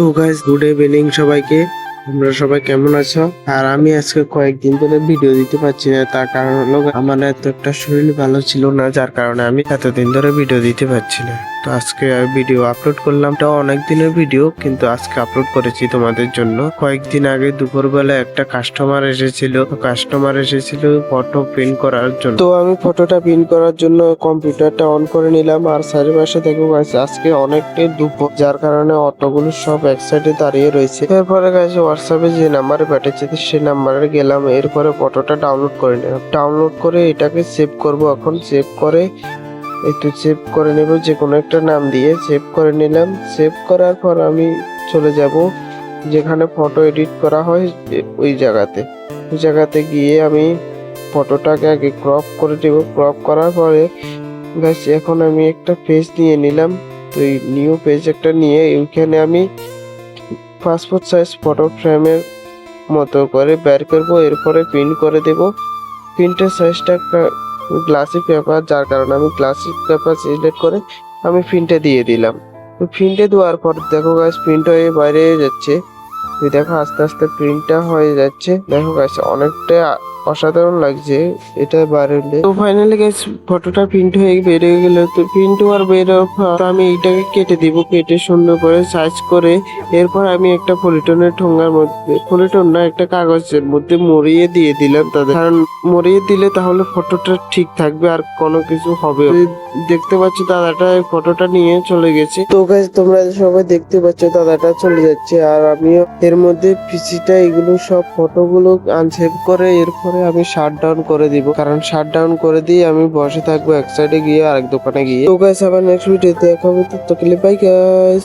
তো guys, good evening সবাইকে। তোমরা সবাই কেমন আছো? আর আমি আজকে কয়েকদিন ধরে ভিডিও দিতে পারছি না, তার কারণ হলো আমার এত একটা শরীর ভালো ছিল না, যার কারণে আমি এতদিন ধরে ভিডিও দিতে পারছি না। তো আজকে ভিডিও আপলোড করলাম, এটা অনেক দিনের ভিডিও, কিন্তু আজকে আপলোড করেছি তোমাদের জন্য। কয়েকদিন আগে দুপুরবেলা একটা কাস্টমার এসেছিল ফটো প্রিন্ট করার জন্য। তো আমি ফটোটা প্রিন্ট করার জন্য কম্পিউটারটা অন করে নিলাম, আর চারিপাশে দেখো গাইস আজকে অনেকটাই দুপুর, যার কারণে অটোগুলো সব এক সাইডে দাঁড়িয়ে রয়েছে। এরপরে গাইস হোয়াটসঅ্যাপে যে নাম্বারে পাঠিয়েছে সেই নাম্বারে গেলাম, এরপরে ফটোটা ডাউনলোড করে নিলাম। ডাউনলোড করে এটাকে সেভ করব। এখন সেভ করে একটু সেভ করে নেব, যে কোনো একটা নাম দিয়ে সেভ করে নিলাম। সেভ করার পর আমি চলে যাব যেখানে ফটো এডিট করা হয় ওই জায়গাতে গিয়ে আমি ফটোটাকে আগে ক্রপ করে দেব। ক্রপ করার পরে গাইস এখন আমি একটা পেজ নিয়ে নিলাম। তো এই নিউ পেজ একটা নিয়ে ওইখানে আমি পাসপোর্ট সাইজ ফটো ফ্রেমের মতো করে বের করবো, এরপরে প্রিন্ট করে দেব। প্রিন্টের সাইজটা গ্লাসি পেপার, যার কারণে আমি গ্লাসি পেপার সিলেক্ট করে আমি প্রিন্টে দিয়ে দিলাম। তো প্রিন্টে দেওয়ার পর দেখো গাইস প্রিন্ট হয়ে বাইরে যাচ্ছে। তুই দেখো আস্তে আস্তে প্রিন্টটা হয়ে যাচ্ছে। দেখো গাইস অনেকটা অসাধারণ লাগছে এটা বাইরে হলে। তো ফাইনালি গাইস ফটোটা প্রিন্ট হয়ে বেরিয়ে গেল। তো প্রিন্ট হওয়ার আমি এইটাকে কেটে দিব, কেটে সুন্দর করে সাইজ করে এরপর আমি একটা পলিটনের ঠোঙ্গার মধ্যে, পলিটন না একটা কাগজের মধ্যে মরিয়ে দিয়ে দিলাম তাদের, কারণ মরিয়ে দিলে তাহলে ফটোটা ঠিক থাকবে আর কোনো কিছু হবে। দেখতে পাচ্ছ দাদাটা ফটোটা নিয়ে চলে গেছে। তো গাইস তোমরা সবাই দেখতে পাচ্ছ দাদাটা চলে যাচ্ছে, আর আমিও এর মধ্যে পিসিটা এগুলো সব ফটোগুলো আনসেভ করে এরপরে আমি শাট ডাউন করে দিব, কারণ শাট ডাউন করে দিয়ে আমি বসে থাকবো এক সাইডে গিয়ে আরেক দোকানে গিয়ে। তো গাইস আবার নেক্সট ভিডিওতে দেখা হবে, ততক্ষণ বাই গাইস।